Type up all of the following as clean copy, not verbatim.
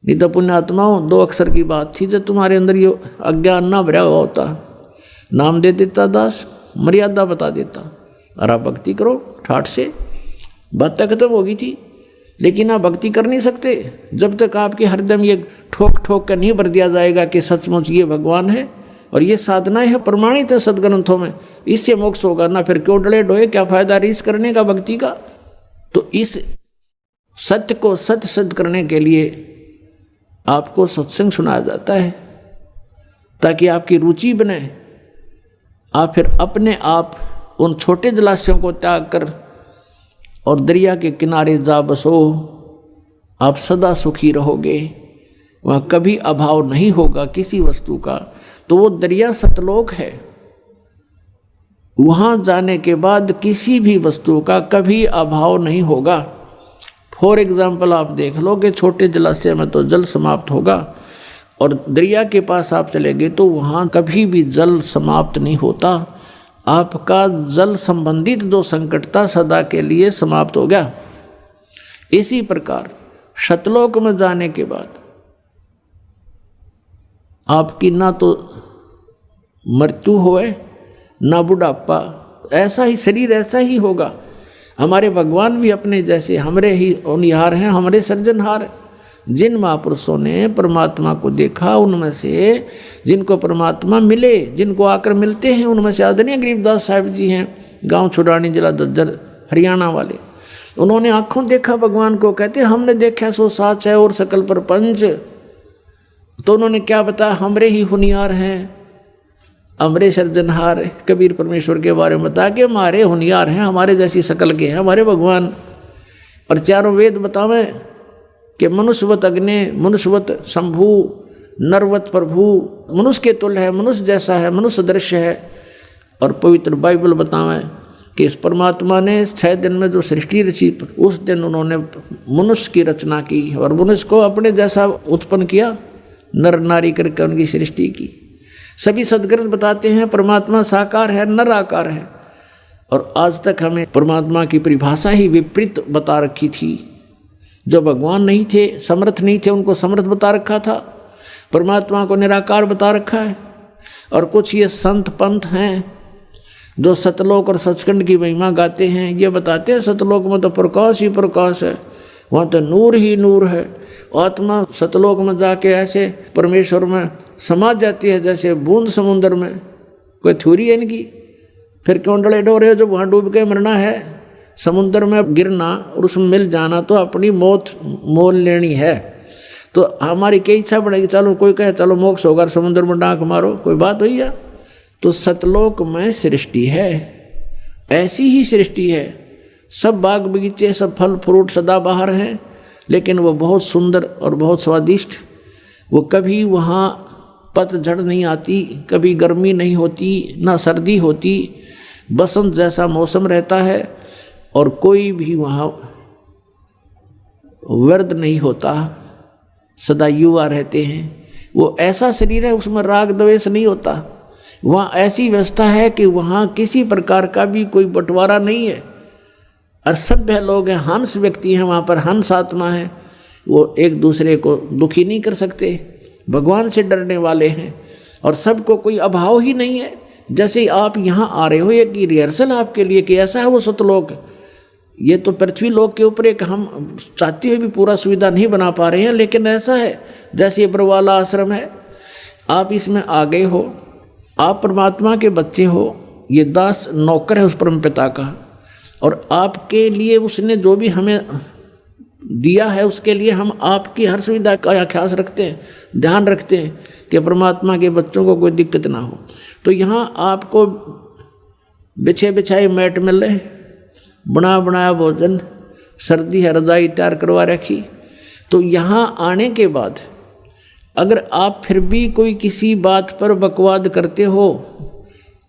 नहीं तो पुण्यात्माओं 2 अक्षर की बात थी, जब तुम्हारे अंदर ये अज्ञान ना भरा हुआ होता, नाम दे देता दास, मर्यादा बता देता, और आप भक्ति करो ठाठ से, बात तक खत्म होगी थी। लेकिन आप भक्ति कर नहीं सकते जब तक आपके हरदम ये ठोक ठोक कर नहीं भर दिया जाएगा कि सचमुच ये भगवान है और ये साधनाएं है, प्रमाणित है सदग्रंथों में, इससे मोक्ष होगा ना। फिर क्यों डले डोए, क्या फायदा रीस करने का भक्ति का। तो इस सत्य को सत्य सिद्ध करने के लिए आपको सत्संग सुनाया जाता है, ताकि आपकी रुचि बने। आप फिर अपने आप उन छोटे जलाशयों को त्याग कर और दरिया के किनारे जा बसो, आप सदा सुखी रहोगे, वहाँ कभी अभाव नहीं होगा किसी वस्तु का। तो वो दरिया सतलोक है, वहाँ जाने के बाद किसी भी वस्तु का कभी अभाव नहीं होगा। फॉर एग्जाम्पल आप देख लो कि छोटे जलाशय में तो जल समाप्त होगा, और दरिया के पास आप चले गए तो वहाँ कभी भी जल समाप्त नहीं होता। आपका जल संबंधित जो संकट था सदा के लिए समाप्त हो गया। इसी प्रकार सतलोक में जाने के बाद आपकी ना तो मृत्यु होए ना बुढ़ापा, ऐसा ही शरीर ऐसा ही होगा। हमारे भगवान भी अपने जैसे हमरे ही होनहार हैं, हमारे सृजनहार हैं। जिन महापुरुषों ने परमात्मा को देखा, उनमें से जिनको परमात्मा मिले, जिनको आकर मिलते हैं, उनमें से आदरणीय गरीबदास साहिब जी हैं, गांव छुड़ानी जिला दज्जर हरियाणा वाले। उन्होंने आंखों देखा भगवान को, कहते हमने देखा सो साच है और सकल प्रपंच। तो उन्होंने क्या बताया, हमरे ही होनहार हैं, हमरे सृजनहार। कबीर परमेश्वर के बारे में बताया कि हमारे होनहार हैं, हमारे जैसी शकल के हैं हमारे भगवान। और चारों वेद बतावें कि मनुष्यवत अग्नि, मनुष्यवत शंभु, नरवत प्रभु, मनुष्य के तुल्य है, मनुष्य जैसा है, मनुष्य दृश्य है। और पवित्र बाइबल बतावें कि इस परमात्मा ने 6 दिन में जो सृष्टि रची, उस दिन उन्होंने मनुष्य की रचना की और मनुष्य को अपने जैसा उत्पन्न किया, नर नारी करके उनकी सृष्टि की। सभी सदग्रंथ बताते हैं परमात्मा साकार है, नर आकार है। और आज तक हमें परमात्मा की परिभाषा ही विपरीत बता रखी थी। जो भगवान नहीं थे, समर्थ नहीं थे, उनको समर्थ बता रखा था। परमात्मा को निराकार बता रखा है। और कुछ ये संत पंथ हैं जो सतलोक और सचखंड की महिमा गाते हैं, ये बताते हैं सतलोक में तो प्रकाश ही प्रकाश है, वहाँ तो नूर ही नूर है। आत्मा सतलोक में जाके ऐसे परमेश्वर में समा जाती है जैसे बूंद समुद्र में। कोई थ्योरी है इनकी? फिर क्यों डले डोरे, जो वहाँ डूब के मरना है, समुद्र में गिरना और उसमें मिल जाना तो अपनी मौत मोल लेनी है। तो हमारी क्या इच्छा बढ़ेगी, चलो कोई कहे चलो मोक्ष होगा, समुद्र में डांक मारो, कोई बात हुई है? तो सतलोक में सृष्टि है, ऐसी ही सृष्टि है। सब बाग बगीचे, सब फल फ्रूट सदाबहार हैं, लेकिन वो बहुत सुंदर और बहुत स्वादिष्ट। वो कभी वहाँ पतझड़ नहीं आती, कभी गर्मी नहीं होती, ना सर्दी होती, बसंत जैसा मौसम रहता है। और कोई भी वहाँ व्यर्थ नहीं होता, सदा युवा रहते हैं। वो ऐसा शरीर है, उसमें राग द्वेष नहीं होता। वहाँ ऐसी व्यवस्था है कि वहाँ किसी प्रकार का भी कोई बंटवारा नहीं है। और सभ्य लोग हैं, हंस व्यक्ति हैं, वहाँ पर हंस आत्मा है, वो एक दूसरे को दुखी नहीं कर सकते, भगवान से डरने वाले हैं। और सबको कोई अभाव ही नहीं है। जैसे आप यहाँ आ रहे हो, एक रिहर्सल आपके लिए कि ऐसा है वो सतलोक। ये तो पृथ्वी लोक के ऊपर एक हम चाहते हुए भी पूरा सुविधा नहीं बना पा रहे हैं, लेकिन ऐसा है जैसे ये बरवाला आश्रम है, आप इसमें आ गए हो, आप परमात्मा के बच्चे हो, ये दास नौकर है उस परम पिता का। और आपके लिए उसने जो भी हमें दिया है, उसके लिए हम आपकी हर सुविधा का ख्याल रखते हैं, ध्यान रखते हैं कि परमात्मा के बच्चों को कोई दिक्कत ना हो। तो यहाँ आपको बिछे बिछाए मैट मिल रहे, बना बनाया भोजन, सर्दी है रजाई तैयार करवा रखी। तो यहाँ आने के बाद अगर आप फिर भी कोई किसी बात पर बकवाद करते हो,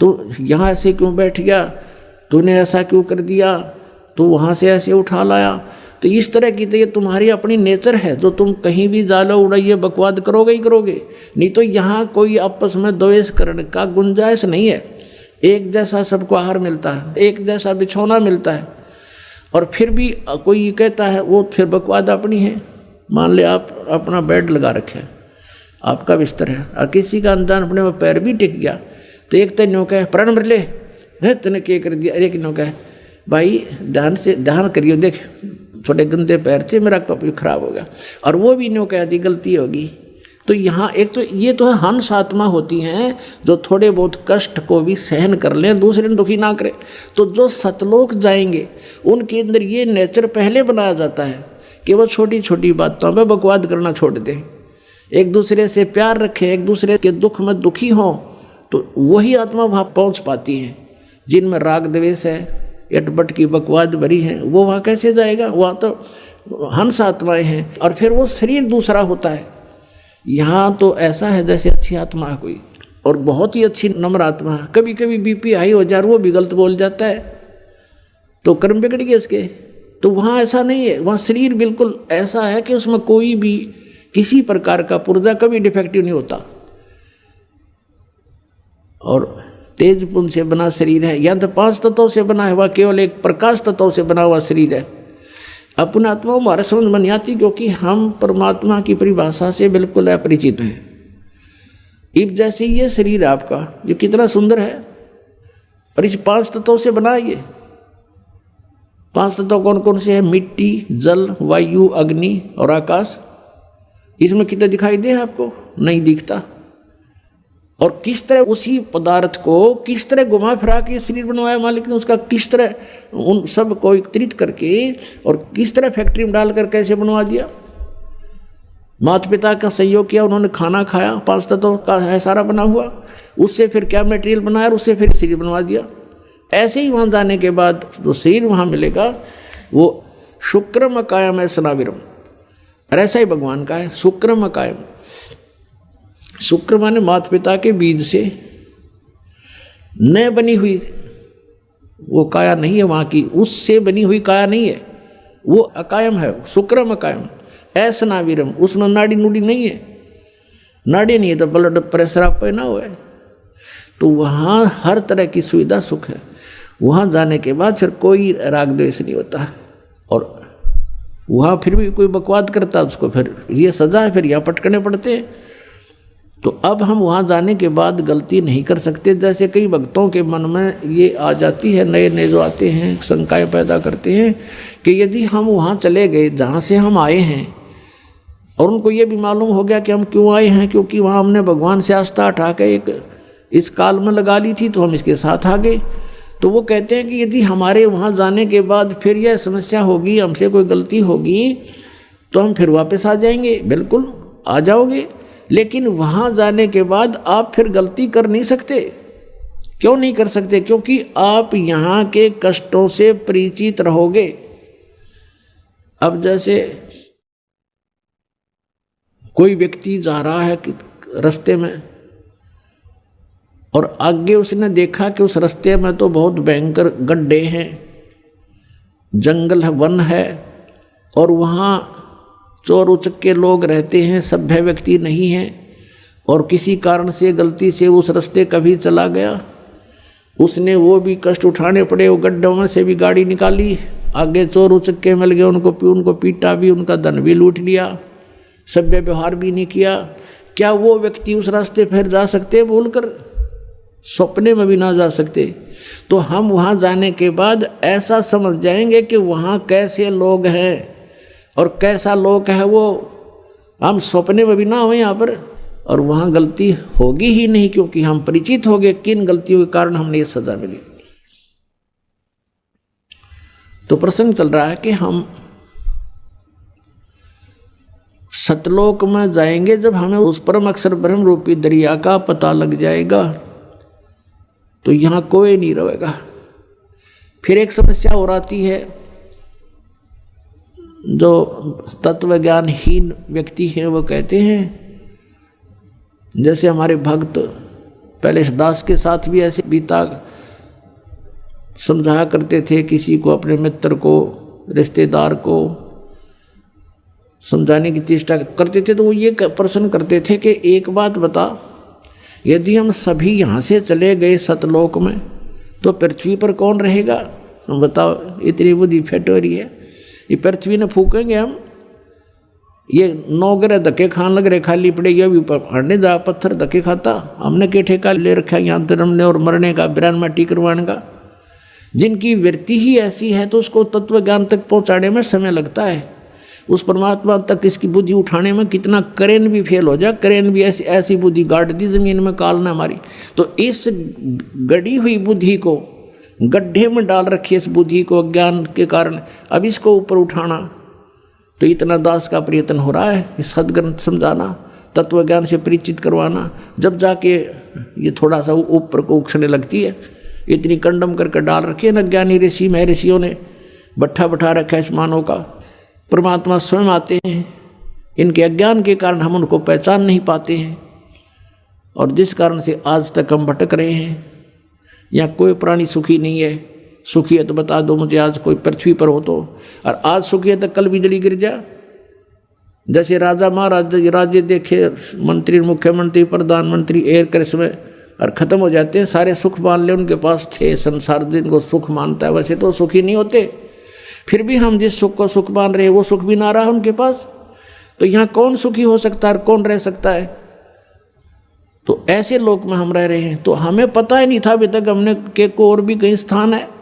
तो यहाँ ऐसे क्यों बैठ गया, तूने ऐसा क्यों कर दिया, तो वहाँ से ऐसे उठा लाया, तो इस तरह की तो ये तुम्हारी अपनी नेचर है, जो तुम कहीं भी जालो उड़ाइए बकवाद करोगे ही करोगे। नहीं तो यहाँ कोई आपस में द्वेष करने का गुंजाइश नहीं है। एक जैसा सबको आहार मिलता है, एक जैसा बिछौना मिलता है। और फिर भी कोई कहता है वो फिर बकवाद अपनी है, मान ले आप अपना बेड लगा रखे हैं, आपका बिस्तर है, और किसी का अनजान अपने में पैर भी टिक गया तो एक तो नो कहे प्राण मर ले है, तूने क्या कर दिया, एक नो कहे भाई ध्यान करियो, देख थोड़े गंदे पैर थे, मेरा कप खराब हो गया, और वो भी नो कहती गलती होगी। तो यहाँ एक तो ये तो है हंस आत्मा होती हैं जो थोड़े बहुत कष्ट को भी सहन कर लें, दूसरे ने दुखी ना करें। तो जो सतलोक जाएंगे उनके अंदर ये नेचर पहले बनाया जाता है कि वो छोटी छोटी बातों में बकवाद करना छोड़ दें, एक दूसरे से प्यार रखें, एक दूसरे के दुख में दुखी हों, तो वही आत्मा वहाँ पहुँच पाती है। जिनमें राग द्वेष है, एटबट की बकवाद भरी है, वो वहाँ कैसे जाएगा? वहाँ तो हंस आत्माएं हैं, और फिर वो शरीर दूसरा होता है। यहाँ तो ऐसा है जैसे अच्छी आत्मा है कोई, और बहुत ही अच्छी नम्र आत्मा है, कभी कभी बीपी हाई हो जाए, वो भी गलत बोल जाता है तो कर्म बिगड़ गए उसके। तो वहाँ ऐसा नहीं है, वहाँ शरीर बिल्कुल ऐसा है कि उसमें कोई भी किसी प्रकार का पुर्जा कभी डिफेक्टिव नहीं होता, और तेज पुंज से बना शरीर है, या तो 5 तत्वों से बना हुआ, केवल एक प्रकाश तत्वों से बना हुआ शरीर है। अपना आत्मा हमारे समझ में नहीं आती, क्योंकि हम परमात्मा की परिभाषा से बिल्कुल अपरिचित हैं। इब जैसे ये शरीर आपका जो कितना सुंदर है, और इस 5 तत्वों से बना है। ये 5 तत्व कौन कौन से हैं? मिट्टी, जल, वायु, अग्नि और आकाश। इसमें कितना दिखाई दे आपको? नहीं दिखता। और किस तरह उसी पदार्थ को किस तरह घुमा फिरा के शरीर बनवाया मालिक ने, उसका किस तरह उन सब को एकत्रित करके और किस तरह फैक्ट्री में डालकर कैसे बनवा दिया। माता पिता का सहयोग किया, उन्होंने खाना खाया, 5 तत्वों का है सारा बना हुआ, उससे फिर क्या मटेरियल बनाया और उससे फिर शरीर बनवा दिया। ऐसे ही वहाँ जाने के बाद जो शरीर वहाँ मिलेगा वो शुक्रम अकायम है सनाविरम, और ऐसा ही भगवान का है शुक्रम अकायम। शुक्र माने माता पिता के बीज से न बनी हुई वो काया नहीं है, वहाँ की उससे बनी हुई काया नहीं है, वो अकायम है, शुक्रम अकायम। ऐसा नाविरम, उसमें नाड़ी नूड़ी नहीं है, नाड़ी नहीं है तो ब्लड प्रेशर आप पे ना हो। तो वहाँ हर तरह की सुविधा सुख है। वहाँ जाने के बाद फिर कोई राग द्वेष नहीं होता, और वहाँ फिर भी कोई बकवाद करता उसको फिर ये सजा है, फिर यहाँ पटकने पड़ते हैं। तो अब हम वहाँ जाने के बाद गलती नहीं कर सकते। जैसे कई भक्तों के मन में ये आ जाती है, नए नए जो आते हैं शंकाएँ पैदा करते हैं कि यदि हम वहाँ चले गए जहाँ से हम आए हैं, और उनको ये भी मालूम हो गया कि हम क्यों आए हैं, क्योंकि वहाँ हमने भगवान से आस्था उठा के एक इस काल में लगा ली थी, तो हम इसके साथ आ गए। तो वो कहते हैं कि यदि हमारे वहाँ जाने के बाद फिर यह समस्या होगी, हमसे कोई गलती होगी, तो हम फिर वापस आ जाएंगे। बिल्कुल आ जाओगे, लेकिन वहाँ जाने के बाद आप फिर गलती कर नहीं सकते। क्यों नहीं कर सकते? क्योंकि आप यहाँ के कष्टों से परिचित रहोगे। अब जैसे कोई व्यक्ति जा रहा है कि रास्ते में, और आगे उसने देखा कि उस रास्ते में तो बहुत भयंकर गड्ढे हैं, जंगल है, वन है, और वहाँ चोर उचक्के लोग रहते हैं, सभ्य व्यक्ति नहीं है, और किसी कारण से गलती से उस रास्ते कभी चला गया, उसने वो भी कष्ट उठाने पड़े, वो गड्ढों में से भी गाड़ी निकाली, आगे चोर उचक्के मिल गए, उनको पीटा भी, उनका धन भी लूट लिया, सभ्य व्यवहार भी नहीं किया। क्या वो व्यक्ति उस रास्ते फिर जा सकते बोलकर? सपने में भी ना जा सकते। तो हम वहाँ जाने के बाद ऐसा समझ जाएंगे कि वहाँ कैसे लोग हैं और कैसा लोग है वो, हम सपने में भी ना हुए यहाँ पर, और वहाँ गलती होगी ही नहीं, क्योंकि हम परिचित हो गए किन गलतियों के कारण हमने ये सजा मिली। तो प्रसंग चल रहा है कि हम सतलोक में जाएंगे जब हमें उस परम अक्षर ब्रह्म रूपी दरिया का पता लग जाएगा, तो यहाँ कोई नहीं रहेगा। फिर एक समस्या और आती है, जो तत्व ज्ञानहीन व्यक्ति हैं वो कहते हैं, जैसे हमारे भक्त पहले दास के साथ भी ऐसे बीता समझाया करते थे, किसी को अपने मित्र को रिश्तेदार को समझाने की चेष्टा करते थे, तो वो ये प्रश्न करते थे कि एक बात बता, यदि हम सभी यहाँ से चले गए सतलोक में तो पृथ्वी पर कौन रहेगा? बताओ, इतनी बुद्धि फेट हो रही है, ये पृथ्वी ने फूकेंगे हम, ये 9 ग्रह धक्के खान लग रहे, खाली पड़ेगी अभी हटने जा, पत्थर धक्के खाता। हमने के ठेका ले रखा है यहाँ धर्मने और मरने का, बिरान माटी करवाने का। जिनकी वृत्ति ही ऐसी है तो उसको तत्व ज्ञान तक पहुँचाने में समय लगता है। उस परमात्मा तक इसकी बुद्धि उठाने में कितना करेन भी फेल हो जाए, करेन भी ऐसी बुद्धि गाड़ दी जमीन में काल ने हमारी। तो इस गड़ी हुई बुद्धि को गड्ढे में डाल रखी, इस बुद्धि को अज्ञान के कारण, अब इसको ऊपर उठाना तो इतना दास का प्रयत्न हो रहा है। इस सदग्रंथ समझाना, तत्व ज्ञान से परिचित करवाना, जब जाके ये थोड़ा सा ऊपर को उछलने लगती है। इतनी कंडम करके डाल रखी है न ज्ञानी ऋषि में ऋषियों ने, भट्ठा बैठा रखा है इस मानव का। परमात्मा स्वयं आते हैं, इनके अज्ञान के कारण हम उनको पहचान नहीं पाते हैं, और जिस कारण से आज तक हम भटक रहे हैं। यहाँ कोई प्राणी सुखी नहीं है। सुखी है तो बता दो मुझे, आज कोई पृथ्वी पर हो तो। और आज सुखी है तो कल बिजली गिर जा। जैसे राजा महाराज राज्य देखे, मंत्री मुख्यमंत्री प्रधानमंत्री एयर क्रैश में और ख़त्म हो जाते हैं, सारे सुख मान ले उनके पास थे। संसार जिनको सुख मानता है वैसे तो सुखी नहीं होते। फिर भी हम जिस सुख को सुख मान रहे हैं वो सुख भी ना रहा उनके पास। तो यहाँ कौन सुखी हो सकता है और कौन रह सकता है? तो ऐसे लोक में हम रह रहे हैं। तो हमें पता ही नहीं था अभी तक हमने के को और भी कहीं स्थान है।